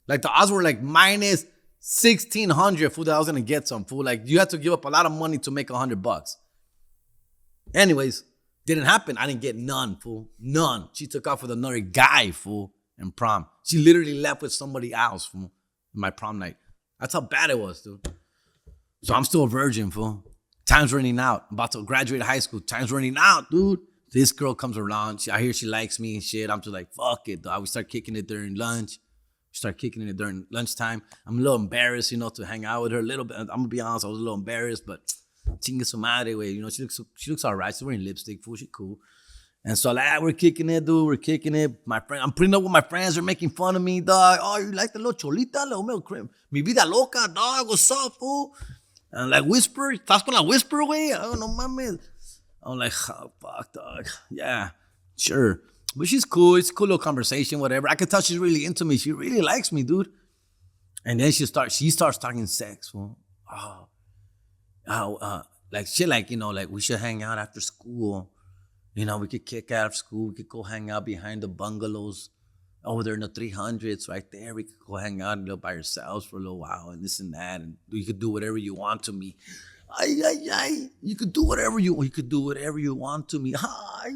Like the odds were like minus 1,600, fool, that I was gonna get some, fool. Like you had to give up a lot of money to make $100. Anyways, didn't happen. I didn't get none, fool. None. She took off with another guy, fool, in prom. She literally left with somebody else, fool, in my prom night. That's how bad it was, dude. So I'm still a virgin, fool. Time's running out. I'm about to graduate high school. Time's running out, dude. This girl comes around. I hear she likes me and shit. I'm just like, fuck it, dog. We start kicking it during lunch. During lunchtime. I'm a little embarrassed, to hang out with her a little bit. I'm gonna be honest, I was a little embarrassed, but chingue su madre, way. She looks all right. She's wearing lipstick, fool. She cool. And so we're kicking it, dude. We're kicking it. I'm putting up with my friends. They're making fun of me, dog. Oh, you like the little cholita, little milk cream? Mi vida loca, dog. What's up, fool? And like whisper, estás con la whisper, güey. Oh, no mames. I'm like, oh, fuck, dog. Yeah, sure. But she's cool. It's a cool little conversation, whatever. I can tell she's really into me. She really likes me, dude. And then she starts talking sex. Fool. Like shit, like we should hang out after school. We could kick out of school. We could go hang out behind the bungalows over there in the 300s, right there. We could go hang out by ourselves for a little while and this and that. And you could do whatever you want to me. You could do whatever you want to me.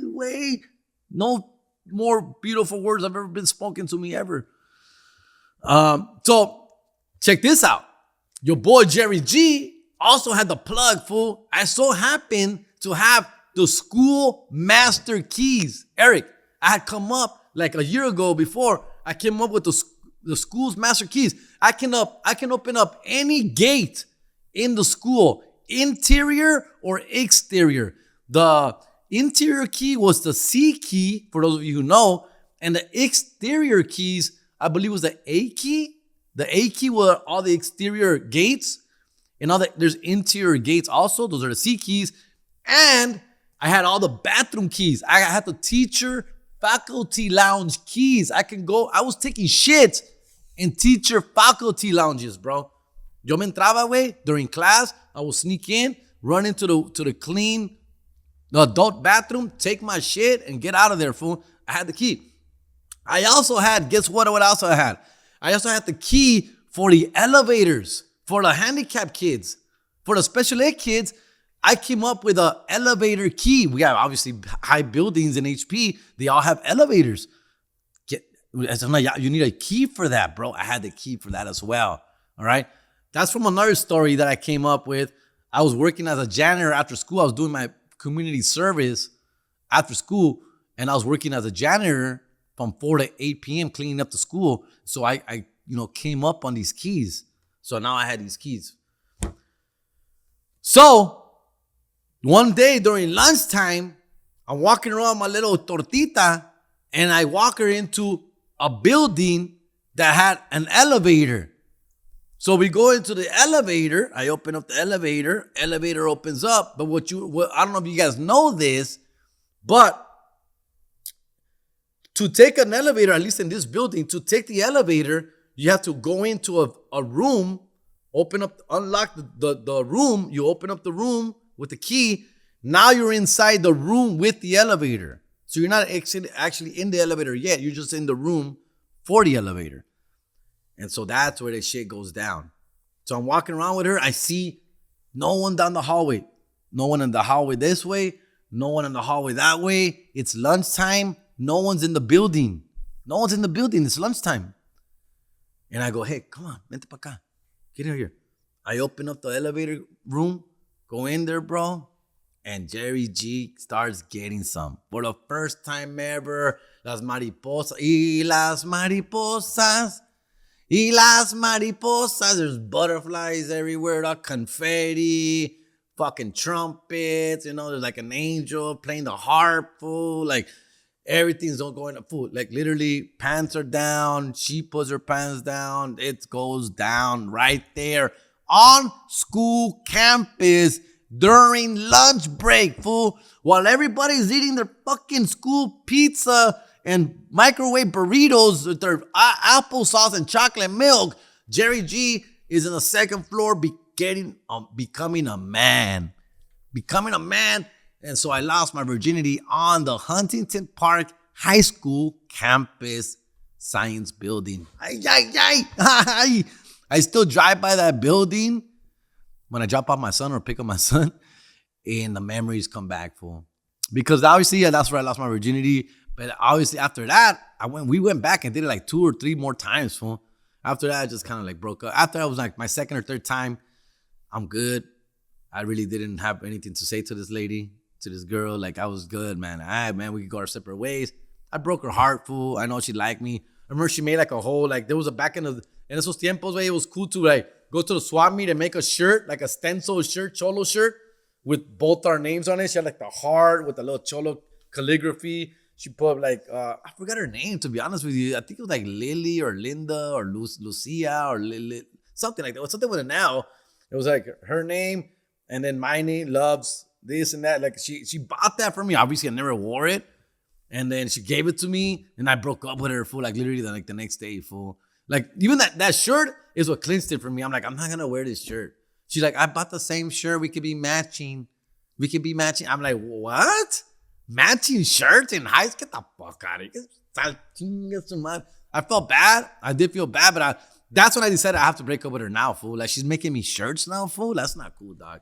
Wait. No more beautiful words have ever been spoken to me ever. So check this out. Your boy Jerry G also had the plug, fool. I so happened to have the school master keys. Eric, I had come up like a year ago before. I came up with the school's master keys. I can open up any gate in the school, interior or exterior. The interior key was the C key, for those of you who know, and the exterior keys, I believe, was the A key. The A key were all the exterior gates, and there's interior gates also. Those are the C keys. And I had all the bathroom keys. I had the teacher faculty lounge keys. I was taking shit in teacher faculty lounges, bro. Yo me entraba, güey, during class. I would sneak in, run into the clean, the adult bathroom, take my shit, and get out of there, fool. I had the key. I also had, guess what else I had? I also had the key for the elevators, for the handicapped kids, for the special ed kids. I came up with an elevator key. We have obviously high buildings in HP. They all have elevators. You need a key for that, bro. I had the key for that as well. All right. That's from another story that I came up with. I was working as a janitor after school. I was doing my community service after school, and I was working as a janitor from 4 to 8 p.m. cleaning up the school. So I came up on these keys. So now I had these keys. So one day during lunchtime, I'm walking around my little tortita, and I walk her into a building that had an elevator. So we go into the elevator. I open up the elevator. Elevator opens up. But I don't know if you guys know this, but to take an elevator, at least in this building, to take the elevator, you have to go into a room, unlock the room. You open up the room with the key. Now you're inside the room with the elevator. So you're not actually in the elevator yet. You're just in the room for the elevator. And so that's where the shit goes down. So I'm walking around with her. I see no one down the hallway. No one in the hallway this way. No one in the hallway that way. It's lunchtime. No one's in the building. No one's in the building. It's lunchtime. And I go, hey, come on. Vente pa acá. Get in here. I open up the elevator room. Go in there, bro. And Jerry G starts getting some. For the first time ever, las mariposas. Y las mariposas. Y las mariposas. There's butterflies everywhere. Confetti. Fucking trumpets. There's like an angel playing the harp. Fool. Like, everything's going to food. Like, literally, pants are down. She puts her pants down. It goes down right there on school campus during lunch break, fool. While everybody's eating their fucking school pizza and microwave burritos with their applesauce and chocolate milk, Jerry G is in the second floor becoming a man. Becoming a man. And so I lost my virginity on the Huntington Park High School campus science building. I still drive by that building when I drop off my son or pick up my son, and the memories come back, fool. Because obviously, that's where I lost my virginity. But obviously, after that, we went back and did it like 2 or 3 more times, fool. After that, I just kind of like broke up. After that was like my second or third time, I'm good. I really didn't have anything to say to this lady, to this girl. Like, I was good, man. All right, man, we could go our separate ways. I broke her heart, fool. I know she liked me. I remember she made like a whole, like, there was a back in esos tiempos, way it was cool to like go to the swap meet and make a shirt, like a stencil shirt, cholo shirt, with both our names on it. She had like the heart with the little cholo calligraphy. She put like, I forgot her name, to be honest with you. I think it was like Lily or Linda or Lucia or Lily, something like that. It was something with an L. It was like her name and then my name, Loves, this and that. Like she bought that for me. Obviously, I never wore it. And then she gave it to me and I broke up with her, fool, like literally the next day, fool. Like, even that shirt is what clinched it for me. I'm like, I'm not going to wear this shirt. She's like, I bought the same shirt. We could be matching. I'm like, what? Matching shirts in high school? Get the fuck out of here. I felt bad. I did feel bad, but that's when I decided I have to break up with her now, fool. Like, she's making me shirts now, fool. That's not cool, dog.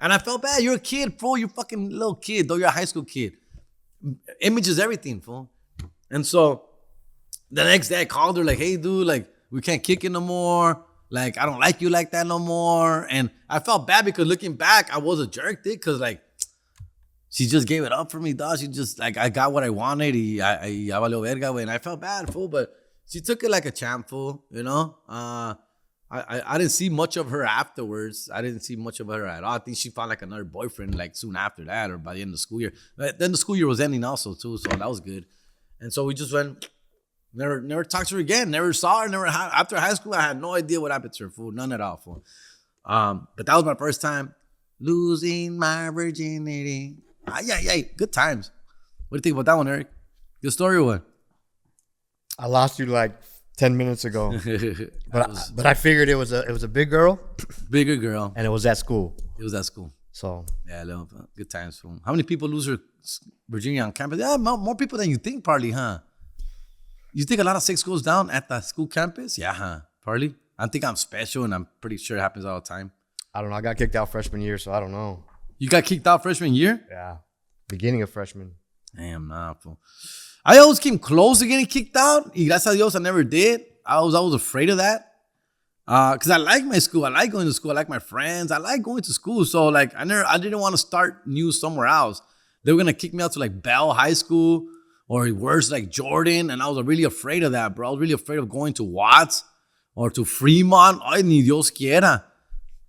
And I felt bad. You're a kid, fool. You're a fucking little kid, though. You're a high school kid. Image is everything, fool. And so the next day I called her like, hey, dude, like, we can't kick it no more. Like, I don't like you like that no more. And I felt bad because looking back, I was a jerk, dude, because, like, she just gave it up for me, dog. She just, like, I got what I wanted. I valió verga, and I felt bad, fool, but she took it like a champ, fool, you know? I didn't see much of her afterwards. I didn't see much of her at all. I think she found, like, another boyfriend, like, soon after that or by the end of the school year. But then the school year was ending also, too, so that was good. And so we just went... Never talked to her again. Never saw her. After high school, I had no idea what happened to her, fool. None at all, fool. But that was my first time losing my virginity. Good times. What do you think about that one, Eric? Good story or what? I lost you like 10 minutes ago. but I figured it was a big girl. Bigger girl. And it was at school. It was at school. So. Yeah, good times, fool. How many people lose their virginity on campus? Yeah, more people than you think, probably, huh? You think a lot of sex goes down at the school campus? Yeah, huh? Partly. I think I'm special, and I'm pretty sure it happens all the time. I don't know. I got kicked out freshman year, so I don't know. You got kicked out freshman year? Yeah. Beginning of freshman. Damn, nah, fool. I always came close to getting kicked out. Y gracias a Dios, I never did. I was afraid of that. Because I like my school. I like going to school. I like my friends. I like going to school. So, like, I didn't want to start new somewhere else. They were going to kick me out to, like, Bell High School or worse, like, Jordan. And I was really afraid of that, bro. I was really afraid of going to Watts or to Fremont. Ay, ni Dios quiera.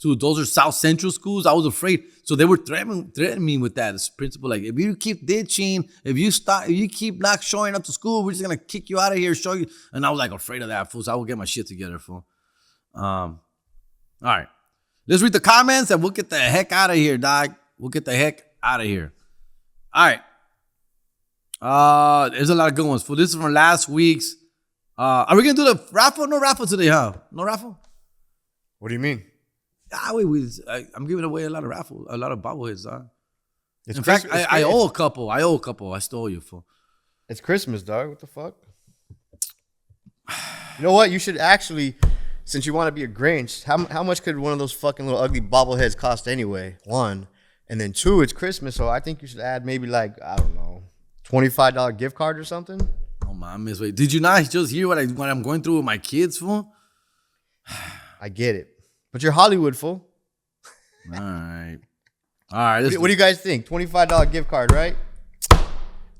Those are South Central schools. I was afraid. So they were threatening me with that. This principal, like, if you keep ditching, if you keep not showing up to school, we're just going to kick you out of here, show you. And I was, like, afraid of that, fool. So I would get my shit together, fool. All right, let's read the comments and we'll get the heck out of here, dog. We'll get the heck out of here. All right. There's a lot of good ones. For this is from last week's. Are we gonna do the raffle? No raffle today, huh? No raffle. What do you mean? I'm giving away a lot of bobbleheads, dog. In fact, I owe a couple. I stole you, fool. It's Christmas, dog. What the fuck? You know what? You should actually. Since you want to be a Grinch, how much could one of those fucking little ugly bobbleheads cost anyway? One. And then two, it's Christmas, so I think you should add maybe like, I don't know, $25 gift card or something. Oh, my miss. Wait, did you not just hear what I'm going through with my kids, fool? I get it. But you're Hollywood, fool. All right. What do you guys think? $25 gift card, right?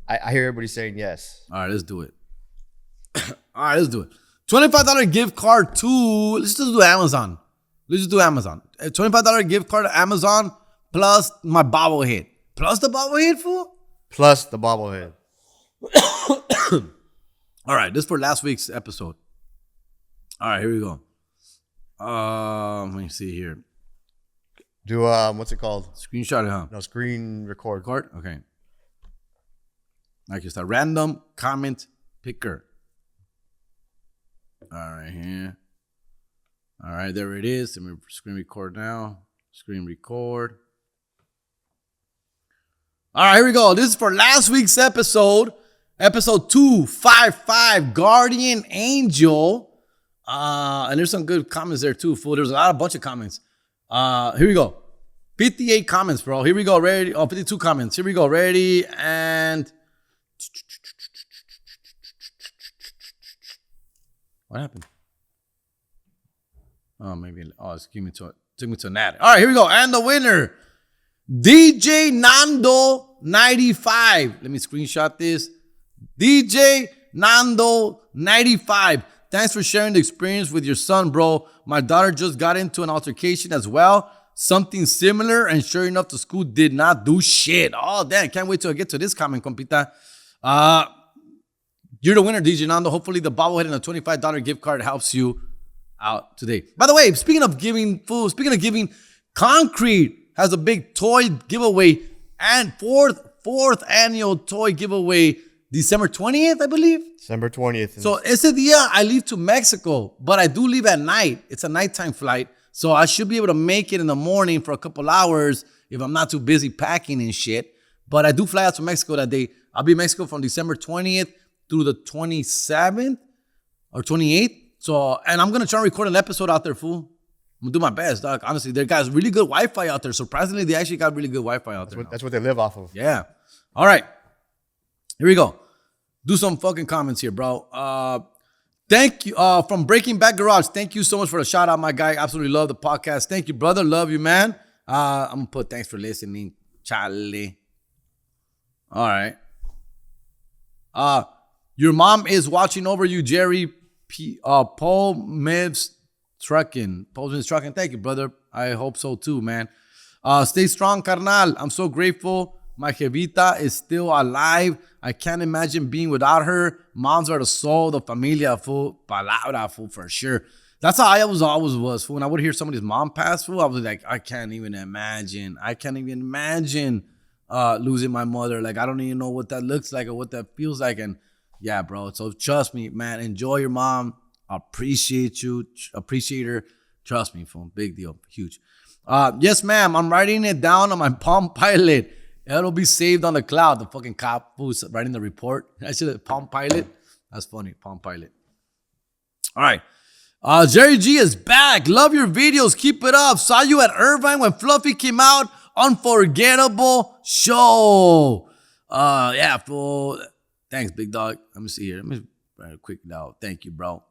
I hear everybody saying yes. All right, let's do it. $25 gift card to, let's just do Amazon. $25 gift card to Amazon plus my bobblehead. Plus the bobblehead, fool? Plus the bobblehead. All right, this is for last week's episode. All right, here we go. Let me see here. Do, what's it called? Screenshot it, huh? No, screen record. Record? Okay. Like just a random comment picker. All right, here. All right, there it is. Let me screen record now. Screen record. All right, here we go. This is for last week's episode. Episode 255, Guardian Angel. And there's some good comments there too, fool. There's a bunch of comments. Here we go. 58 comments, bro. Here we go. Ready? Oh, 52 comments. Here we go. Ready? And... What happened? Oh, maybe. Oh, it took me to an ad. All right, here we go. And the winner, DJ Nando 95. Let me screenshot this. DJ Nando 95. Thanks for sharing the experience with your son, bro. My daughter just got into an altercation as well. Something similar, and sure enough, the school did not do shit. Oh, damn. Can't wait till I get to this comment, compita. You're the winner, DJ Nando. Hopefully the bobblehead and a $25 gift card helps you out today. By the way, speaking of giving, Concrete has a big toy giveaway and fourth annual toy giveaway December 20th, I believe. December 20th. So ese día I leave to Mexico, but I do leave at night. It's a nighttime flight. So I should be able to make it in the morning for a couple hours if I'm not too busy packing and shit. But I do fly out to Mexico that day. I'll be in Mexico from December 20th through the 27th or 28th. So, and I'm going to try and record an episode out there, fool. I'm going to do my best, dog. Honestly, there guys really good Wi-Fi out there. Surprisingly, they actually got really good Wi-Fi out there. That's what they live off of. Yeah. All right. Here we go. Do some fucking comments here, bro. Thank you from Breaking Bad Garage. Thank you so much for the shout out, my guy. Absolutely love the podcast. Thank you, brother. Love you, man. I'm going to put thanks for listening, Charlie. All right. Your mom is watching over you, Jerry. Paul Mivs Trucking. Thank you, brother. I hope so too, man. Stay strong, carnal. I'm so grateful. My jevita is still alive. I can't imagine being without her. Moms are the soul, the familia, full palabra, full for sure. That's how I always was, fool. When I would hear somebody's mom pass, fool, I was like, I can't even imagine losing my mother. Like, I don't even know what that looks like or what that feels like. And yeah, bro. So trust me, man. Enjoy your mom. Appreciate you. Appreciate her. Trust me, fool. Big deal. Huge. Yes, ma'am. I'm writing it down on my Palm Pilot. It'll be saved on the cloud. The fucking cop who's writing the report. I said Palm Pilot. That's funny. Palm Pilot. All right. Jerry G is back. Love your videos. Keep it up. Saw you at Irvine when Fluffy came out. Unforgettable show. Yeah, fool. Thanks, big dog. Let me see here. Let me write a quick note. Thank you, bro.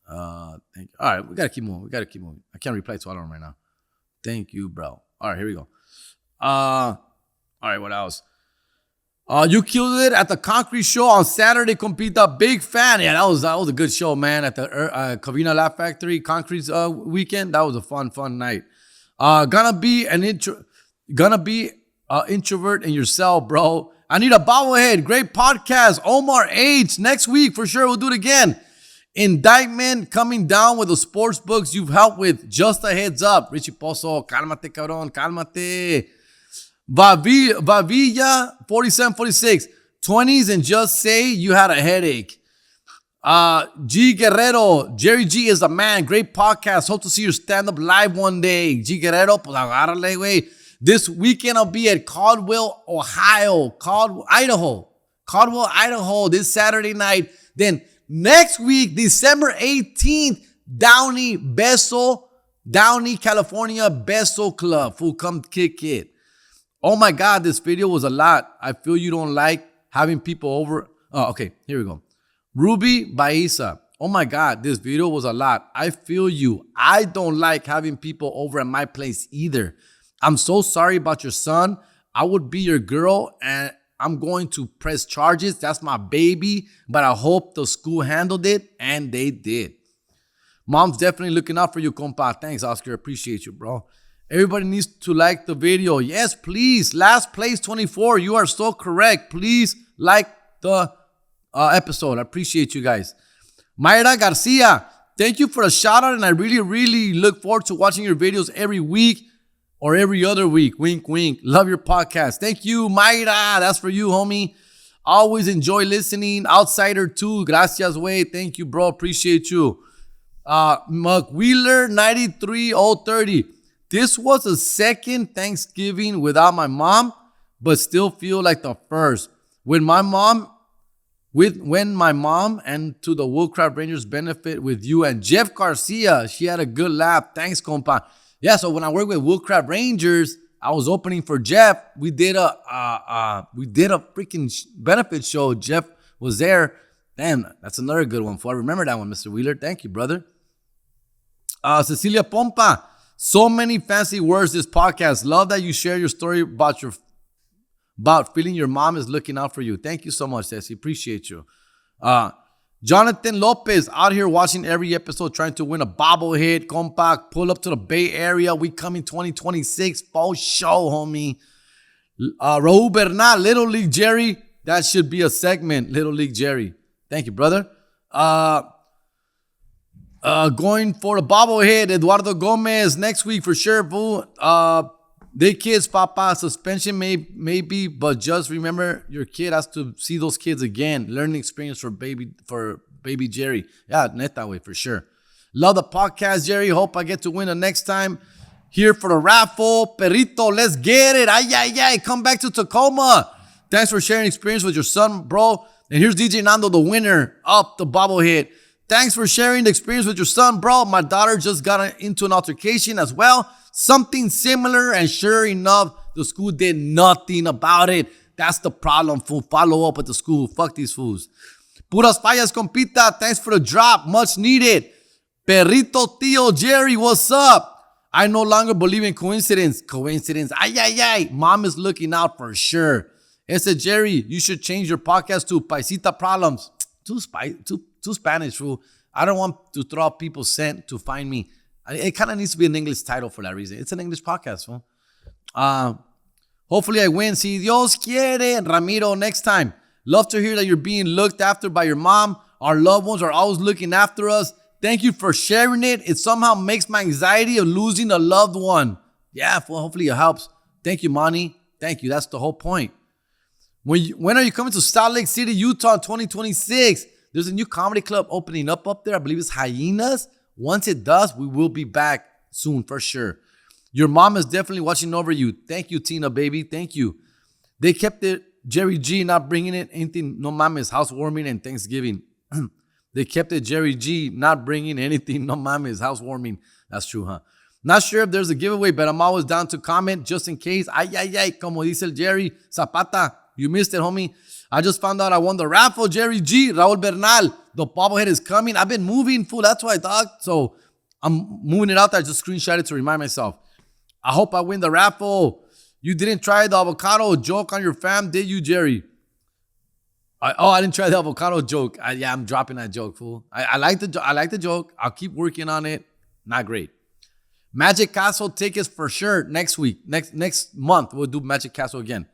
Thank you. All right, we gotta keep moving. I can't reply to all of them right now. Thank you, bro. All right, here we go. All right, what else? You killed it at the Concrete Show on Saturday, Compita. Big fan. Yeah, that was a good show, man. At the Covina Laugh Factory Concrete weekend. That was a fun night. Gonna be an introvert in yourself, bro. I need a bobblehead. Great podcast. Omar H. Next week for sure. We'll do it again. Indictment coming down with the sports books you've helped with. Just a heads up. Richie Pozo, cálmate, cabrón, cálmate. Vavilla 4746. 20s and just say you had a headache. G Guerrero, Jerry G is the man. Great podcast. Hope to see your stand-up live one day. G Guerrero, pues agárrale, güey. This weekend I'll be at Caldwell, Idaho this Saturday night. Then next week, December 18th, Downey, California, Beso Club. Fool, come kick it. Oh my God, this video was a lot. I feel you don't like having people over. Oh, okay, here we go. Ruby Baisa. Oh my God, this video was a lot. I feel you. I don't like having people over at my place either. I'm so sorry about your son. I would be your girl and I'm going to press charges. That's my baby, but I hope the school handled it, and they did. Mom's definitely looking out for you, compa. Thanks, Oscar. Appreciate you, bro. Everybody needs to like the video. Yes, please. Last place 24. You are so correct. Please like the episode. I appreciate you guys. Mayra Garcia, thank you for a shout out, and I really look forward to watching your videos every week or every other week. Wink, wink. Love your podcast. Thank you, Mayra. That's for you, homie. Always enjoy listening. Outsider too. Gracias, way. Thank you, bro. Appreciate you. McWheeler 93030. This was the second Thanksgiving without my mom, but still feel like the first. When my mom and to the Woodcraft Rangers benefit with you and Jeff Garcia, she had a good laugh. Thanks, compa. Yeah, so when I worked with Woodcraft Rangers, I was opening for Jeff. We did a freaking benefit show. Jeff was there. Damn, that's another good one. I remember that one, Mr. Wheeler. Thank you, brother. Cecilia Pompa. So many fancy words this podcast. Love that you share your story about feeling your mom is looking out for you. Thank you so much, Ceci. Appreciate you. Jonathan Lopez out here watching every episode, trying to win a bobblehead, compact, pull up to the Bay Area. We coming 2026. Fall show, homie. Raul Bernal, Little League Jerry. That should be a segment, Little League Jerry. Thank you, brother. Going for a bobblehead, Eduardo Gomez next week for sure, boo. They kids, papa. Suspension may be, but just remember your kid has to see those kids again. Learning experience for baby Jerry. Yeah, net that way for sure. Love the podcast, Jerry. Hope I get to win the next time. Here for the raffle. Perrito, let's get it. Ay. Come back to Tacoma. Thanks for sharing experience with your son, bro. And here's DJ Nando, the winner of the bobblehead. Thanks for sharing the experience with your son, bro. My daughter just got into an altercation as well. Something similar, and sure enough, the school did nothing about it. That's the problem, fool. Follow up with the school. Fuck these fools. Puras fallas, compita. Thanks for the drop. Much needed. Perrito Tío Jerry, what's up? I no longer believe in coincidence. Ay. Mom is looking out for sure. Ese Jerry, you should change your podcast to Paisita Problems. Too Spanish, fool. I don't want to throw out people's scent to find me. It kind of needs to be an English title for that reason. It's an English podcast, fool. Hopefully I win. Si Dios quiere, Ramiro, next time. Love to hear that you're being looked after by your mom. Our loved ones are always looking after us. Thank you for sharing it. It somehow makes my anxiety of losing a loved one. Yeah, fool, hopefully it helps. Thank you, Monty. Thank you. That's the whole point. When are you coming to Salt Lake City, Utah in 2026? There's a new comedy club opening up there. I believe it's Hyenas. Once it does, we will be back soon for sure. Your mom is definitely watching over you. Thank you, Tina, baby. Thank you. They kept it, Jerry G, not bringing it anything, no mames, housewarming and Thanksgiving. They kept it Jerry G, not bringing anything. No mames, housewarming. That's true, huh? Not sure if there's a giveaway, but I'm always down to comment just in case. Ay, como dice el Jerry Zapata. You missed it, homie. I just found out I won the raffle, Jerry G, Raul Bernal. The bobblehead is coming. I've been moving, fool. That's why, dog. So I'm moving it out there. I just screenshot it to remind myself. I hope I win the raffle. You didn't try the avocado joke on your fam, did you, Jerry? I didn't try the avocado joke. Yeah, I'm dropping that joke, fool. I like the joke. I'll keep working on it. Not great. Magic Castle tickets for sure next week. Next month, we'll do Magic Castle again.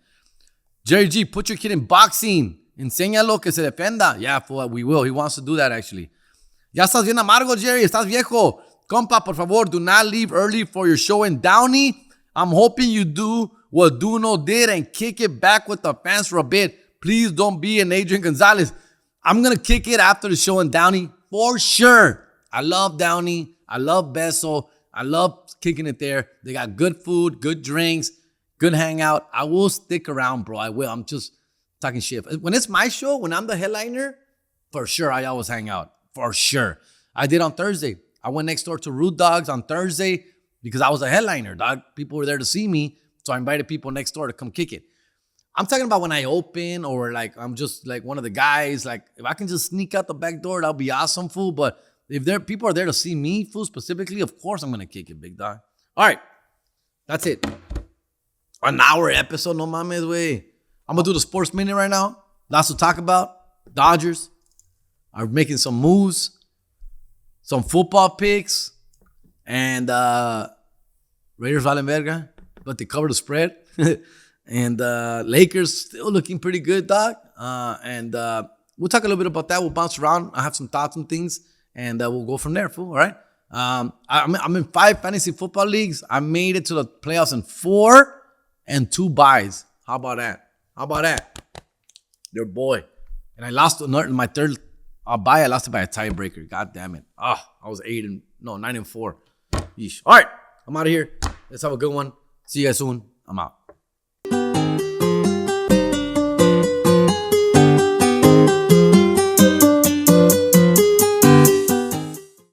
Jerry G, put your kid in boxing. Enséñalo que se defenda. Yeah, fool, we will. He wants to do that, actually. Ya estás bien amargo, Jerry. Estás viejo. Compa, por favor, do not leave early for your show in Downey. I'm hoping you do what Duno did and kick it back with the fans for a bit. Please don't be an Adrian Gonzalez. I'm going to kick it after the show in Downey for sure. I love Downey. I love Beso. I love kicking it there. They got good food, good drinks, good hangout. I will stick around, bro. I will. I'm just talking shit. When it's my show, when I'm the headliner, for sure, I always hang out. For sure. I did on Thursday. I went next door to Rude Dogs on Thursday because I was a headliner, dog. People were there to see me, so I invited people next door to come kick it. I'm talking about when I open or like I'm just like one of the guys. Like if I can just sneak out the back door, that'll be awesome, fool. But if people are there to see me, fool, specifically, of course I'm gonna kick it, big dog. All right, that's it. An hour episode, no mames, way. I'm gonna do the sports minute right now. Lots to talk about. Dodgers are making some moves, some football picks, and Raiders valen verga, but they cover the spread. And Lakers still looking pretty good, dog. And we'll talk a little bit about that. We'll bounce around. I have some thoughts on things, and we'll go from there, fool. All right. I'm in 5 fantasy football leagues. I made it to the playoffs in 4 and 2 buys. How about that? Your boy. And I lost my third buy. I lost it by a tiebreaker. God damn it. I was 9 and 4. Yeesh. All right. I'm out of here. Let's have a good one. See you guys soon. I'm out.